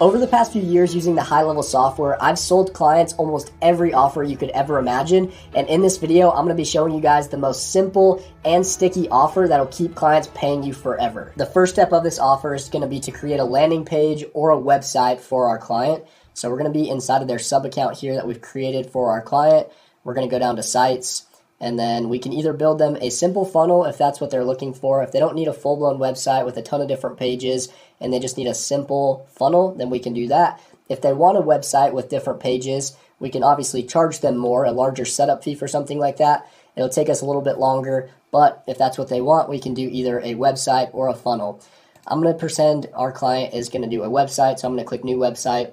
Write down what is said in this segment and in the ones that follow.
Over the past few years using the HighLevel software, I've sold clients almost every offer you could ever imagine. And in this video, I'm going to be showing you guys the most simple and sticky offer that'll keep clients paying you forever. The first step of this offer is going to be to create a landing page or a website for our client. So we're going to be inside of their sub account here that we've created for our client. We're going to go down to sites, and then we can either build them a simple funnel if that's what they're looking for. If they don't need a full-blown website with a ton of different pages and they just need a simple funnel, then we can do that. If they want a website with different pages, we can obviously charge them more, a larger setup fee for something like that. It'll take us a little bit longer, but if that's what they want, we can do either a website or a funnel. I'm going to pretend our client is going to do a website, so I'm going to click New Website.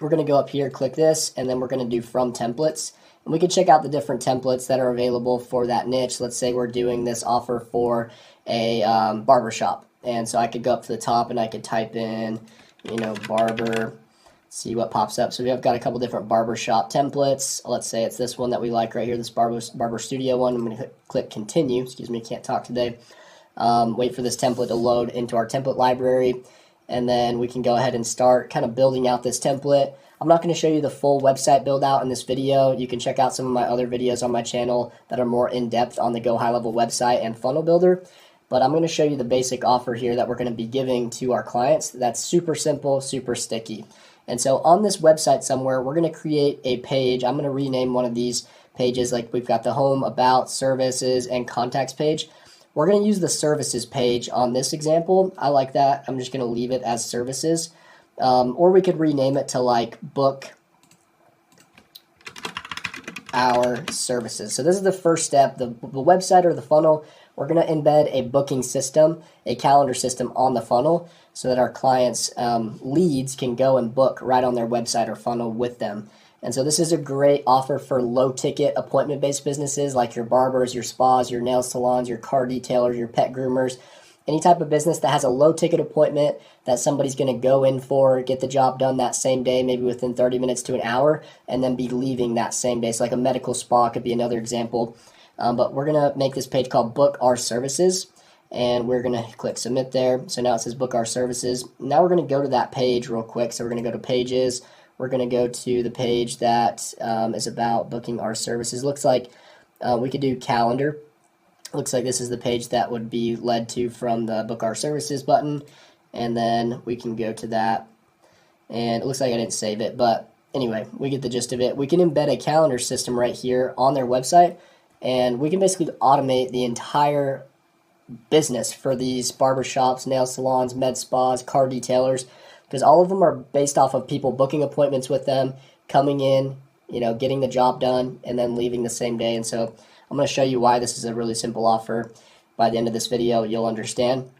We're going to go up here, click this, and then we're going to do From Templates. And we can check out the different templates that are available for that niche. Let's say we're doing this offer for a barbershop. And so I could go up to the top and I could type in, barber, see what pops up. So we have got a couple different barbershop templates. Let's say it's this one that we like right here, this barber studio one. I'm going to click continue. Excuse me, can't talk today. Wait for this template to load into our template library. And then we can go ahead and start kind of building out this template. I'm not going to show you the full website build out in this video. You can check out some of my other videos on my channel that are more in depth on the GoHighLevel website and funnel builder. But I'm going to show you the basic offer here that we're going to be giving to our clients. That's super simple, super sticky. And so on this website somewhere, we're going to create a page. I'm going to rename one of these pages, like we've got the home, about, services, and contacts page. We're going to use the services page on this example. I like that. I'm just going to leave it as services. Or we could rename it to like book our services. So this is the first step, the website or the funnel. We're going to embed a booking system, a calendar system on the funnel so that our clients' leads can go and book right on their website or funnel with them. And so this is a great offer for low-ticket appointment-based businesses like your barbers, your spas, your nail salons, your car detailers, your pet groomers. Any type of business that has a low-ticket appointment that somebody's going to go in for, get the job done that same day, maybe within 30 minutes to an hour, and then be leaving that same day. So like a medical spa could be another example. But we're going to make this page called Book Our Services, and we're going to click Submit there. So now it says Book Our Services. Now we're going to go to that page real quick. So we're going to go to Pages. We're going to go to the page that is about booking our services. Looks like we could do Calendar. Looks like this is the page that would be led to from the Book Our Services button. And then we can go to that. And it looks like I didn't save it. But anyway, we get the gist of it. We can embed a calendar system right here on their website. And we can basically automate the entire business for these barbershops, nail salons, med spas, car detailers. Because all of them are based off of people booking appointments with them, coming in, getting the job done, and then leaving the same day. And so I'm going to show you why this is a really simple offer. By the end of this video, you'll understand.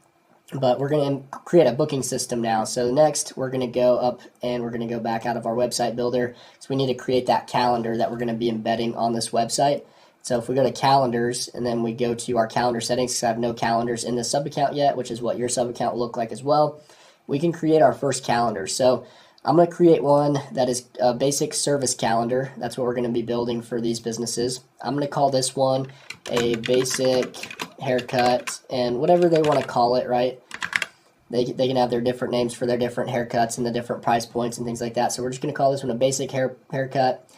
But we're going to create a booking system now. So next, we're going to go up and we're going to go back out of our website builder. So we need to create that calendar that we're going to be embedding on this website. So if we go to calendars and then we go to our calendar settings, because I have no calendars in this sub account yet, which is what your sub account will look like as well, we can create our first calendar. So I'm going to create one that is a basic service calendar. That's what we're going to be building for these businesses. I'm going to call this one a basic haircut, and whatever they want to call it, right? They can have their different names for their different haircuts and the different price points and things like that. So we're just going to call this one a basic haircut.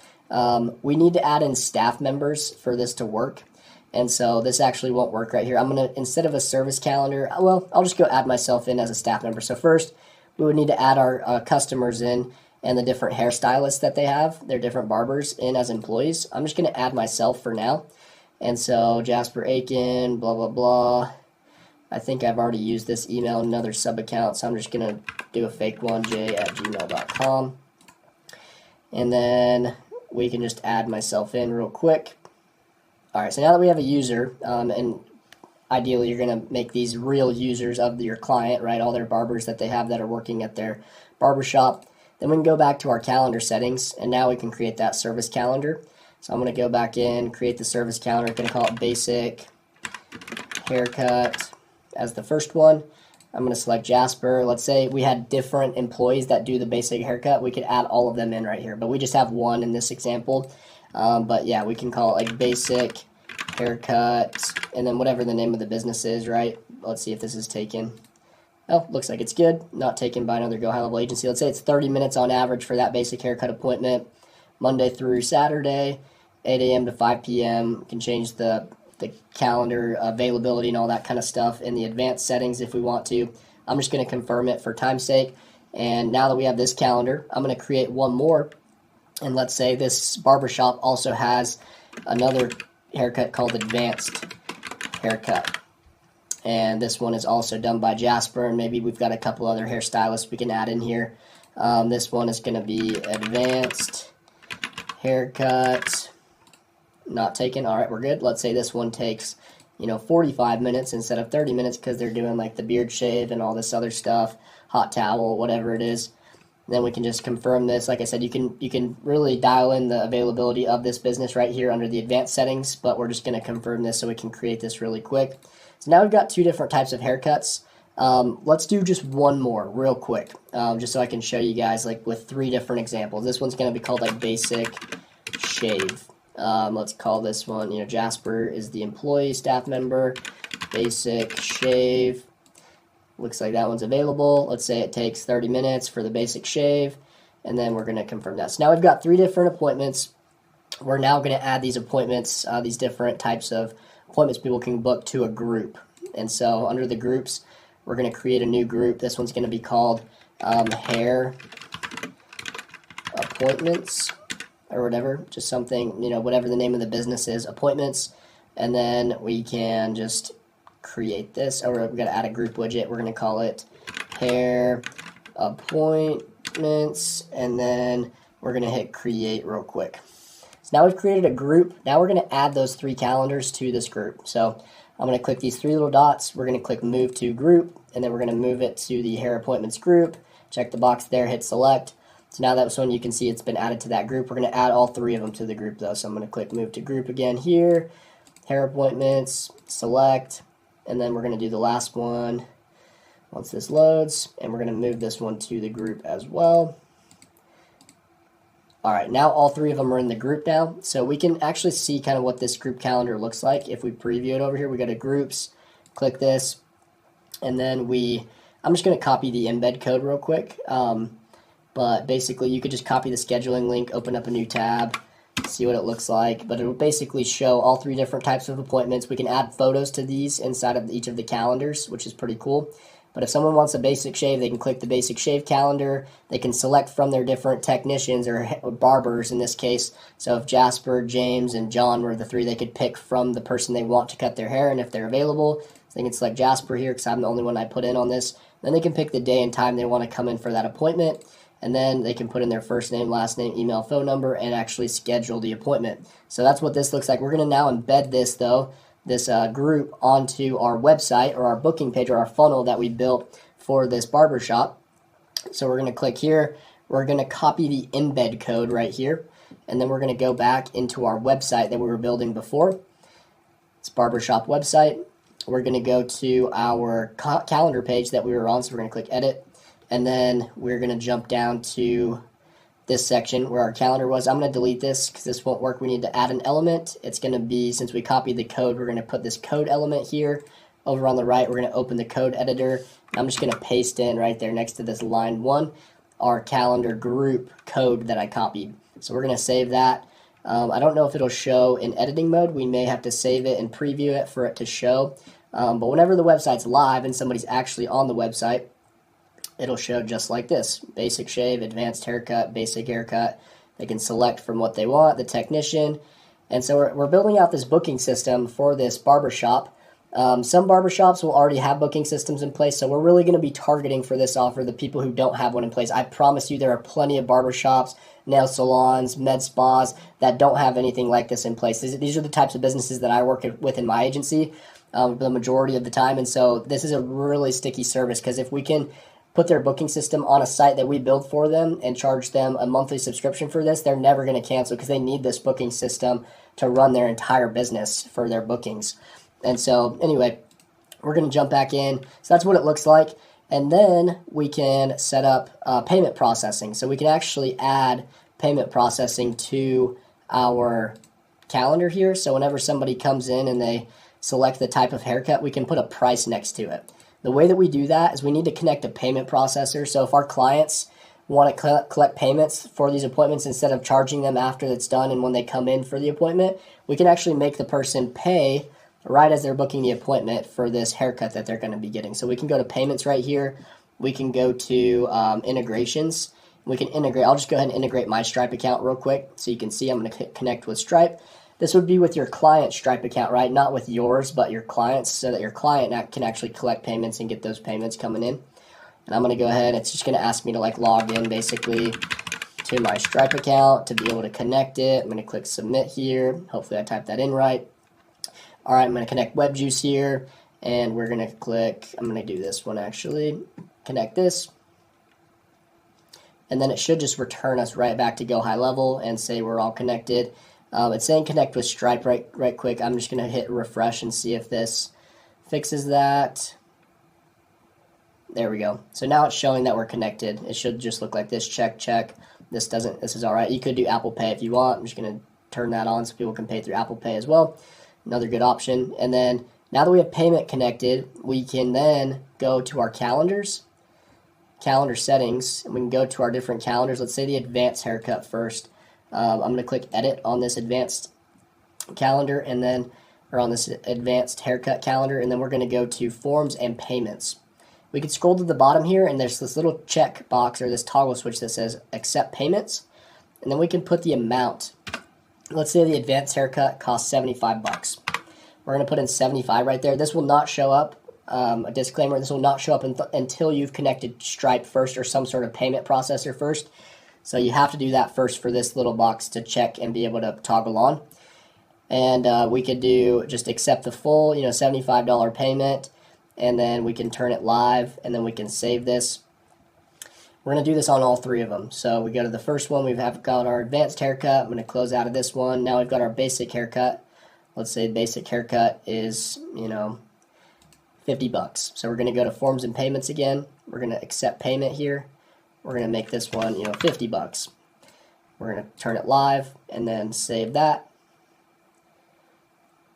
We need to add in staff members for this to work. And so this actually won't work right here. I'm going to, instead of a service calendar, well, I'll just go add myself in as a staff member. So first, we would need to add our customers in and the different hairstylists that they have, their different barbers in as employees. I'm just going to add myself for now. And so Jasper Aiken, blah, blah, blah. I think I've already used this email in another sub account, so I'm just going to do a fake one, j@gmail.com. And then we can just add myself in real quick. All right, so now that we have a user, and ideally you're going to make these real users of your client, right, all their barbers that they have that are working at their barbershop, then we can go back to our calendar settings, and now we can create that service calendar. So I'm going to go back in, create the service calendar, going to call it basic haircut as the first one. I'm going to select Jasper. Let's say we had different employees that do the basic haircut. We could add all of them in right here, but we just have one in this example. But yeah, we can call it like basic haircut, and then whatever the name of the business is, right? Let's see if this is taken. Oh, looks like it's good. Not taken by another GoHighLevel agency. Let's say it's 30 minutes on average for that basic haircut appointment, Monday through Saturday, 8 a.m. to 5 p.m. We can change the calendar availability and all that kind of stuff in the advanced settings if we want to. I'm just going to confirm it for time's sake. And now that we have this calendar, I'm going to create one more. And let's say this barbershop also has another haircut called advanced haircut. And this one is also done by Jasper, and maybe we've got a couple other hairstylists we can add in here. This one is going to be advanced haircut. Not taken. All right, we're good. Let's say this one takes, 45 minutes instead of 30 minutes because they're doing like the beard shave and all this other stuff, hot towel, whatever it is. Then we can just confirm this. Like I said, you can really dial in the availability of this business right here under the advanced settings, but we're just going to confirm this so we can create this really quick. So now we've got two different types of haircuts. Let's do just one more real quick, just so I can show you guys like with three different examples. This one's going to be called like basic shave. Let's call this one, Jasper is the employee, staff member, basic shave. Looks like that one's available. Let's say it takes 30 minutes for the basic shave, and then we're going to confirm that. So now we've got three different appointments. We're now going to add these appointments, these different types of appointments people can book to a group. And so under the groups, we're going to create a new group. This one's going to be called hair appointments or whatever, just something, whatever the name of the business is, appointments. And then we can just create this, or we're going to add a group widget. We're going to call it hair appointments, and then we're going to hit create real quick. So now we've created a group. Now we're going to add those three calendars to this group. So I'm going to click these three little dots. We're going to click move to group, and then we're going to move it to the hair appointments group. Check the box there, hit select. So now that's when you can see it's been added to that group. We're going to add all three of them to the group though. So I'm going to click move to group again here, hair appointments, select, and then we're going to do the last one once this loads, and we're going to move this one to the group as well. All right, now all three of them are in the group now, so we can actually see kind of what this group calendar looks like. If we preview it over here, we go to groups, click this, and then I'm just going to copy the embed code real quick. But basically, you could just copy the scheduling link, open up a new tab, see what it looks like. But it will basically show all three different types of appointments. We can add photos to these inside of each of the calendars, which is pretty cool. But if someone wants a basic shave, they can click the basic shave calendar. They can select from their different technicians or barbers in this case. So if Jasper, James, and John were the three, they could pick from the person they want to cut their hair, and if they're available. So they can select Jasper here because I'm the only one I put in on this. Then they can pick the day and time they want to come in for that appointment. And then they can put in their first name, last name, email, phone number, and actually schedule the appointment. So that's what this looks like. We're going to now embed this, though, this group onto our website or our booking page or our funnel that we built for this barbershop. So we're going to click here. We're going to copy the embed code right here. And then we're going to go back into our website that we were building before. It's barbershop website. We're going to go to our calendar page that we were on. So we're going to click edit. And then we're going to jump down to this section where our calendar was. I'm going to delete this because this won't work. We need to add an element. It's going to be, since we copied the code, we're going to put this code element here. Over on the right, we're going to open the code editor. I'm just going to paste in right there next to this line 1, our calendar group code that I copied. So we're going to save that. I don't know if it'll show in editing mode. We may have to save it and preview it for it to show. But whenever the website's live and somebody's actually on the website, it'll show just like this: basic shave, advanced haircut, basic haircut. They can select from what they want, the technician. And so we're building out this booking system for this barbershop. Some barbershops will already have booking systems in place, so we're really going to be targeting for this offer the people who don't have one in place. I promise you there are plenty of barbershops, nail salons, med spas that don't have anything like this in place. These are the types of businesses that I work with in my agency the majority of the time, and so this is a really sticky service because if we can put their booking system on a site that we build for them and charge them a monthly subscription for this, they're never going to cancel because they need this booking system to run their entire business for their bookings. And so anyway, we're going to jump back in. So that's what it looks like. And then we can set up payment processing. So we can actually add payment processing to our calendar here. So whenever somebody comes in and they select the type of haircut, we can put a price next to it. The way that we do that is we need to connect a payment processor. So if our clients want to collect payments for these appointments instead of charging them after it's done and when they come in for the appointment, we can actually make the person pay right as they're booking the appointment for this haircut that they're going to be getting. So we can go to payments right here. We can go to integrations. We can integrate. I'll just go ahead and integrate my Stripe account real quick so you can see I'm going to connect with Stripe. This would be with your client Stripe account, right? Not with yours, but your client's, so that your client can actually collect payments and get those payments coming in. And I'm going to go ahead. It's just going to ask me to like log in basically to my Stripe account to be able to connect it. I'm going to click submit here. Hopefully I typed that in right. All right, I'm going to connect WebJuice here, and we're going to click, I'm going to do this one actually, connect this. And then it should just return us right back to GoHighLevel and say we're all connected. It's saying connect with Stripe right quick. I'm just going to hit refresh and see if this fixes that. There we go. So now it's showing that we're connected. It should just look like this. Check, check. This is all right. You could do Apple Pay if you want. I'm just going to turn that on so people can pay through Apple Pay as well. Another good option. And then now that we have payment connected, we can then go to our calendar settings, and we can go to our different calendars. Let's say the advanced haircut first. I'm going to click edit on this advanced calendar, and then, or on this advanced haircut calendar, and then we're going to go to forms and payments. We can scroll to the bottom here, and there's this little check box or this toggle switch that says accept payments, and then we can put the amount. Let's say the advanced haircut costs $75. We're going to put in 75 right there. This will not show up. A disclaimer, this will not show up until you've connected Stripe first or some sort of payment processor first. So you have to do that first for this little box to check and be able to toggle on. And we could do just accept the full, $75 payment, and then we can turn it live, and then we can save this. We're going to do this on all three of them. So we go to the first one. We've got our advanced haircut. I'm going to close out of this one. Now we've got our basic haircut. Let's say basic haircut is, $50. So we're going to go to forms and payments again. We're going to accept payment here. We're going to make this one, $50. We're going to turn it live and then save that.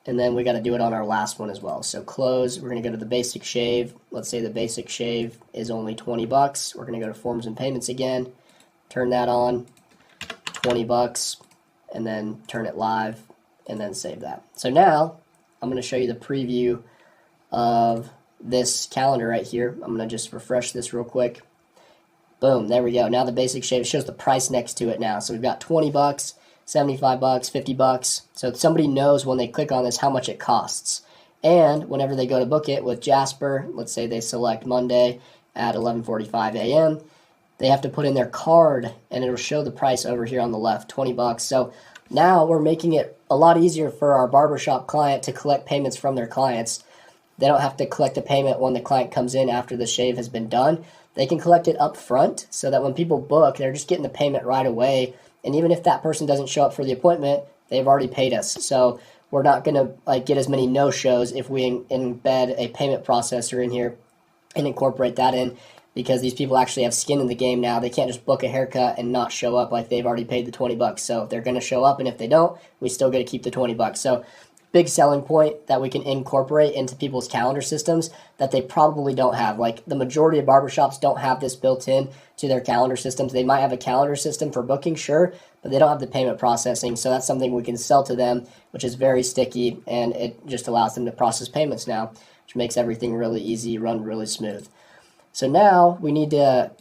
And then we got to do it on our last one as well. So close. We're going to go to the basic shave. Let's say the basic shave is only $20. We're going to go to forms and payments again. Turn that on. $20. And then turn it live and then save that. So now I'm going to show you the preview of this calendar right here. I'm going to just refresh this real quick. Boom, there we go. Now the basic shave shows the price next to it now. So we've got $20, $75, $50. So somebody knows when they click on this how much it costs. And whenever they go to book it with Jasper, let's say they select Monday at 11:45 a.m., they have to put in their card, and it'll show the price over here on the left, $20. So now we're making it a lot easier for our barbershop client to collect payments from their clients. They don't have to collect the payment when the client comes in after the shave has been done. They can collect it up front so that when people book, they're just getting the payment right away. And even if that person doesn't show up for the appointment, they've already paid us. So we're not going to get as many no-shows if we embed a payment processor in here and incorporate that in, because these people actually have skin in the game now. They can't just book a haircut and not show up like they've already paid the $20. So they're going to show up, and if they don't, we still got to keep the $20. So big selling point that we can incorporate into people's calendar systems that they probably don't have. Like the majority of barbershops don't have this built in to their calendar systems. They might have a calendar system for booking, sure, but they don't have the payment processing. So that's something we can sell to them, which is very sticky, and it just allows them to process payments now, which makes everything really easy, run really smooth. So now we need to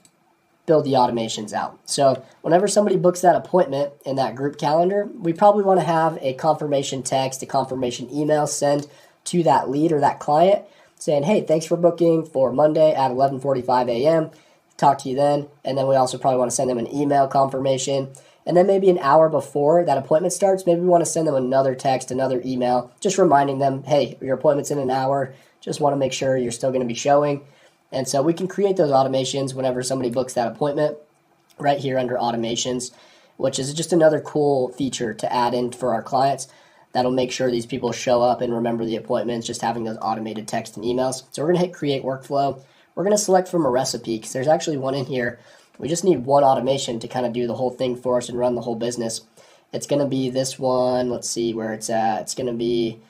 build the automations out. So whenever somebody books that appointment in that group calendar, we probably want to have a confirmation text, a confirmation email send to that lead or that client saying, hey, thanks for booking for Monday at 11:45 a.m. Talk to you then. And then we also probably want to send them an email confirmation. And then maybe an hour before that appointment starts, maybe we want to send them another text, another email, just reminding them, hey, your appointment's in an hour. Just want to make sure you're still going to be showing. And so we can create those automations whenever somebody books that appointment right here under automations, which is just another cool feature to add in for our clients that'll make sure these people show up and remember the appointments, just having those automated text and emails. So we're going to hit create workflow. We're going to select from a recipe because there's actually one in here. We just need one automation to kind of do the whole thing for us and run the whole business. It's going to be this one. Let's see where it's at. It's going to be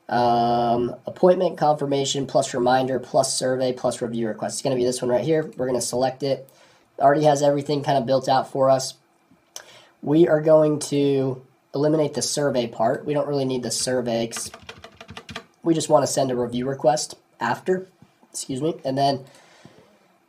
appointment confirmation plus reminder plus survey plus review request. It's going to be this one right here. We're going to select it. It already has everything kind of built out for us. We are going to eliminate the survey part. We don't really need the survey. We just want to send a review request after, and then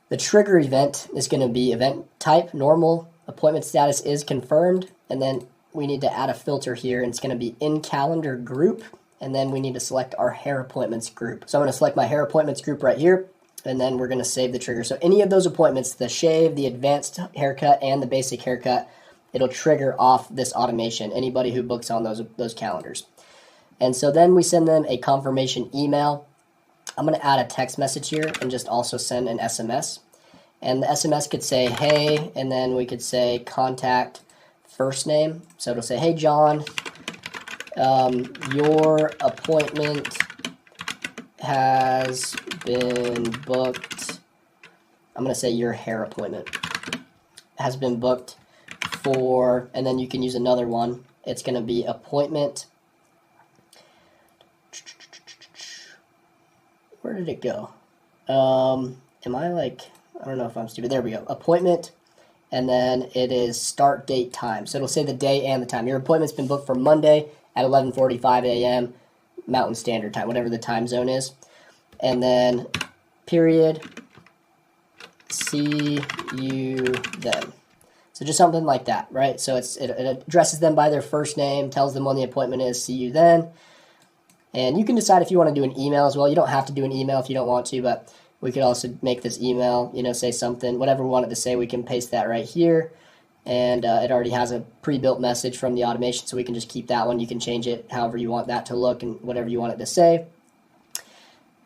the trigger event is going to be event type, normal, appointment status is confirmed, and then we need to add a filter here, and it's going to be in calendar group, and then we need to select our hair appointments group. So I'm going to select my hair appointments group right here, and then we're going to save the trigger. So any of those appointments, the shave, the advanced haircut, and the basic haircut, it'll trigger off this automation, anybody who books on those calendars. And so then we send them a confirmation email. I'm going to add a text message here and just also send an SMS. And the SMS could say, hey, and then we could say contact first name. So it'll say, hey, John, your appointment has been booked. I'm going to say your hair appointment has been booked for, and then you can use another one. It's going to be appointment. Where did it go? Am I like, I don't know if I'm stupid. There we go. Appointment, and then it is start date time. So it'll say the day and the time. Your appointment's been booked for Monday at 11:45 a.m. Mountain Standard Time, whatever the time zone is. And then period, see you then. So just something like that, right? So it addresses them by their first name, tells them when the appointment is, see you then. And you can decide if you want to do an email as well. You don't have to do an email if you don't want to, but we could also make this email, say something, whatever we want it to say, we can paste that right here. And it already has a pre-built message from the automation, so we can just keep that one. You can change it however you want that to look and whatever you want it to say.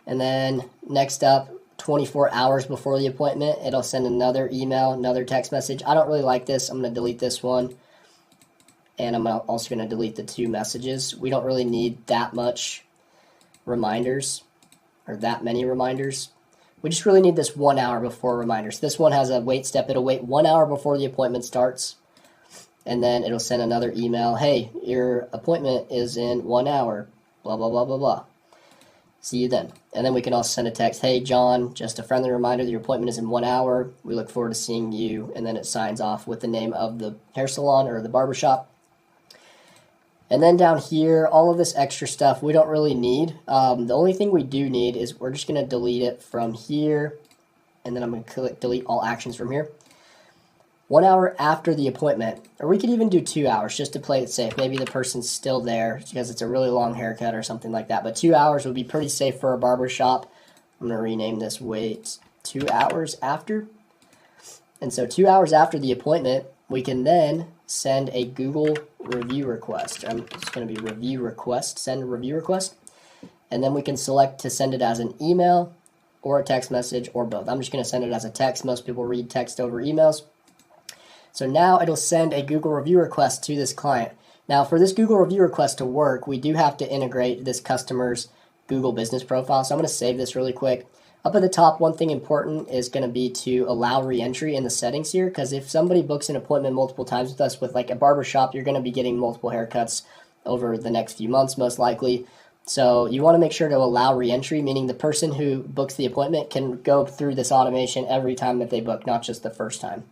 And then next up, 24 hours before the appointment, it'll send another email, another text message. I don't really like this. I'm going to delete this one. And I'm also going to delete the 2 messages. We don't really need that much reminders, or that many reminders. We just really need this 1 hour before reminders. This one has a wait step. It'll wait 1 hour before the appointment starts. And then it'll send another email. Hey, your appointment is in 1 hour. Blah, blah, blah, blah, blah. See you then. And then we can also send a text. Hey, John, just a friendly reminder that your appointment is in 1 hour. We look forward to seeing you. And then it signs off with the name of the hair salon or the barbershop. And then down here, all of this extra stuff we don't really need. The only thing we do need is we're just going to delete it from here. And then I'm going to click delete all actions from here. 1 hour after the appointment, or we could even do 2 hours just to play it safe. Maybe the person's still there because it's a really long haircut or something like that. But 2 hours would be pretty safe for a barber shop. I'm going to rename this wait 2 hours after. And so 2 hours after the appointment, we can then send a Google review request. It's going to be review request, send a review request. And then we can select to send it as an email or a text message or both. I'm just going to send it as a text. Most people read text over emails. So now it'll send a Google review request to this client. Now for this Google review request to work, we do have to integrate this customer's Google business profile. So I'm going to save this really quick. Up at the top, one thing important is going to be to allow re-entry in the settings here, because if somebody books an appointment multiple times with us with like a barbershop, you're going to be getting multiple haircuts over the next few months most likely. So you want to make sure to allow re-entry, meaning the person who books the appointment can go through this automation every time that they book, not just the first time.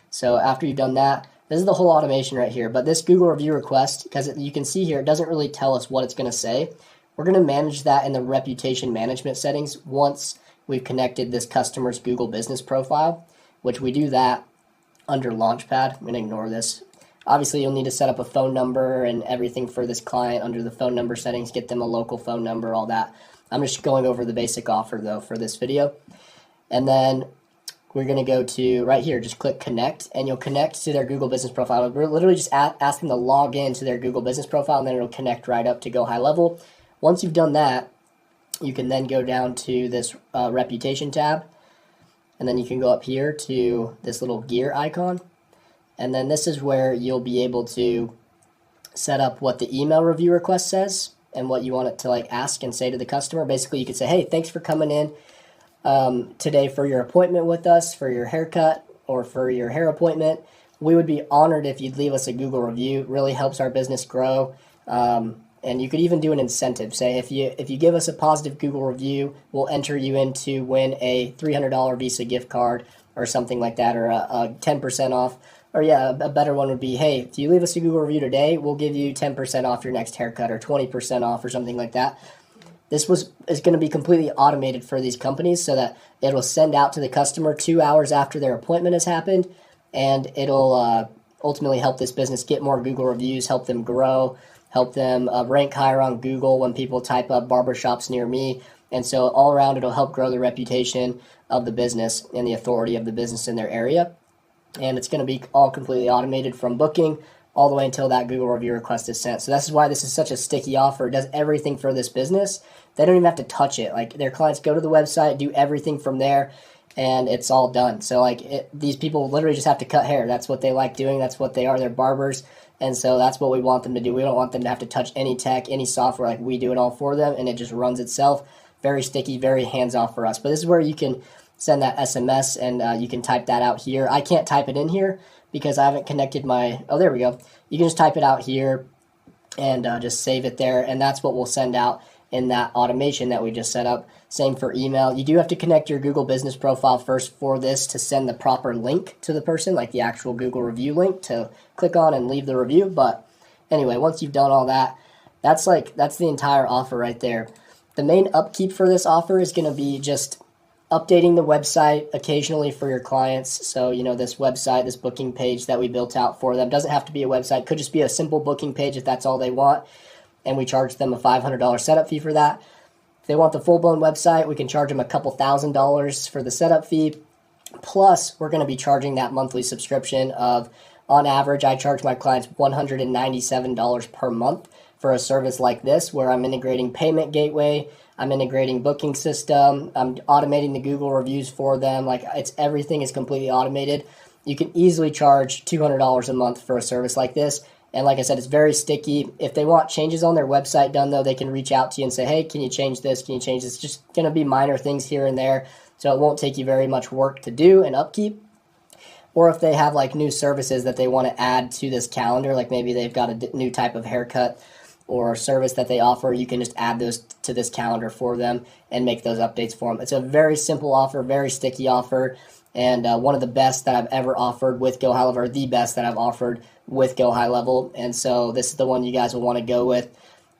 So after you've done that, this is the whole automation right here. But this Google review request, because you can see here, it doesn't really tell us what it's going to say. We're going to manage that in the reputation management settings once we've connected this customer's Google business profile, which we do that under Launchpad. I'm going to ignore this. Obviously, you'll need to set up a phone number and everything for this client under the phone number settings, get them a local phone number, all that. I'm just going over the basic offer, though, for this video. And then we're going to go to right here, just click connect, and you'll connect to their Google business profile. We're literally just asking to log in to their Google business profile, and then it'll connect right up to GoHighLevel. Once you've done that, you can then go down to this reputation tab, and then you can go up here to this little gear icon, and then this is where you'll be able to set up what the email review request says and what you want it to like ask and say to the customer. Basically, you could say, hey, thanks for coming in today for your appointment with us, for your haircut or for your hair appointment. We would be honored if you'd leave us a Google review. It really helps our business grow. And you could even do an incentive. Say if you give us a positive Google review, we'll enter you in to win a $300 Visa gift card or something like that, or a 10% off. Or yeah, a better one would be, hey, if you leave us a Google review today, we'll give you 10% off your next haircut, or 20% off, or something like that. This is going to be completely automated for these companies, so that it'll send out to the customer 2 hours after their appointment has happened, and it'll ultimately help this business get more Google reviews, help them grow, help them rank higher on Google when people type up barbershops near me. And so all around, it'll help grow the reputation of the business and the authority of the business in their area. And it's going to be all completely automated from booking all the way until that Google review request is sent. So this is why this is such a sticky offer. It does everything for this business. They don't even have to touch it. Like, their clients go to the website, do everything from there, and it's all done. So these people literally just have to cut hair. That's what they like doing. That's what they are. They're barbers. And so that's what we want them to do. We don't want them to have to touch any tech, any software. Like, we do it all for them, and it just runs itself. Very sticky, very hands-off for us. But this is where you can send that SMS, and you can type that out here. I can't type it in here because I haven't connected my... Oh, there we go. You can just type it out here and just save it there, and that's what we'll send out in that automation that we just set up. Same for email. You do have to connect your Google business profile first for this to send the proper link to the person, like the actual Google review link to click on and leave the review. But anyway, once you've done all that, that's the entire offer right there. The main upkeep for this offer is going to be just updating the website occasionally for your clients. So, this website, this booking page that we built out for them, doesn't have to be a website. Could just be a simple booking page if that's all they want. And we charge them a $500 setup fee for that. If they want the full-blown website, we can charge them a couple $1,000s for the setup fee. Plus, we're going to be charging that monthly subscription of, on average, I charge my clients $197 per month for a service like this, where I'm integrating payment gateway, I'm integrating booking system, I'm automating the Google reviews for them. Everything is completely automated. You can easily charge $200 a month for a service like this. And like I said, it's very sticky. If they want changes on their website done, though, they can reach out to you and say, hey, can you change this? Can you change this? It's just going to be minor things here and there. So it won't take you very much work to do and upkeep. Or if they have new services that they want to add to this calendar, like maybe they've got a new type of haircut or service that they offer, you can just add those to this calendar for them and make those updates for them. It's a very simple offer, very sticky offer, and one of the best that I've ever offered with GoHighLevel, or the best that I've offered with GoHighLevel. And so this is the one you guys will want to go with.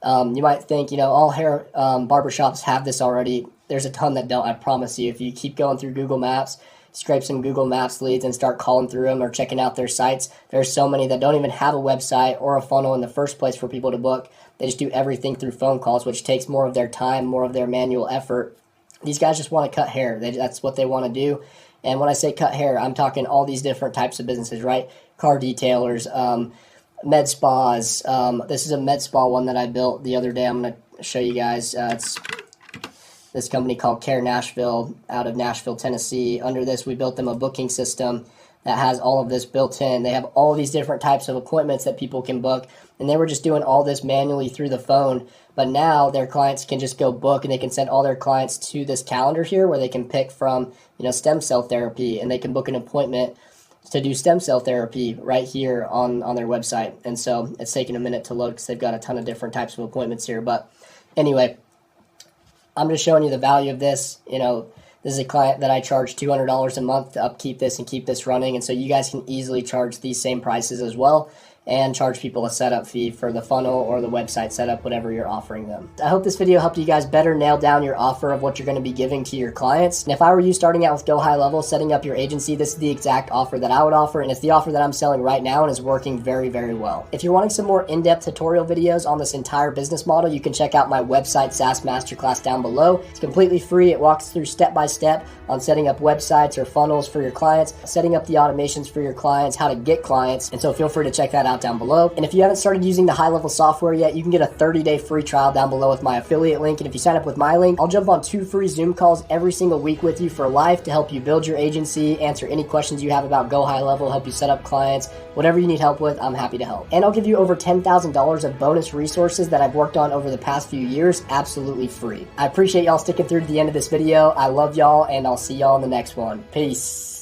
You might think, all hair barbershops have this already. There's a ton that don't, I promise you. If you keep going through Google Maps, scrape some Google Maps leads and start calling through them or checking out their sites, there's so many that don't even have a website or a funnel in the first place for people to book. They just do everything through phone calls, which takes more of their time, more of their manual effort. These guys just want to cut hair. That's what they want to do. And when I say cut hair, I'm talking all these different types of businesses, right? Car detailers, med spas. This is a med spa one that I built the other day. I'm going to show you guys. It's this company called Care Nashville out of Nashville, Tennessee. Under this, we built them a booking system that has all of this built in. They have all these different types of appointments that people can book, and they were just doing all this manually through the phone. But now their clients can just go book, and they can send all their clients to this calendar here where they can pick from, stem cell therapy, and they can book an appointment to do stem cell therapy right here on their website. And so it's taking a minute to load because they've got a ton of different types of appointments here. But anyway, I'm just showing you the value of this. This is a client that I charge $200 a month to upkeep this and keep this running. And so you guys can easily charge these same prices as well, and charge people a setup fee for the funnel or the website setup, whatever you're offering them. I hope this video helped you guys better nail down your offer of what you're going to be giving to your clients. And if I were you starting out with GoHighLevel, setting up your agency, this is the exact offer that I would offer, and it's the offer that I'm selling right now and is working very, very well. If you're wanting some more in-depth tutorial videos on this entire business model, you can check out my website SaaS Masterclass down below. It's completely free. It walks through step-by-step on setting up websites or funnels for your clients, setting up the automations for your clients, how to get clients, and so feel free to check that out down below. And if you haven't started using the HighLevel software yet, you can get a 30-day free trial down below with my affiliate link. And if you sign up with my link, I'll jump on 2 free Zoom calls every single week with you for life to help you build your agency, answer any questions you have about GoHighLevel, help you set up clients, whatever you need help with, I'm happy to help. And I'll give you over $10,000 of bonus resources that I've worked on over the past few years, absolutely free. I appreciate y'all sticking through to the end of this video. I love y'all, and I'll see y'all in the next one. Peace.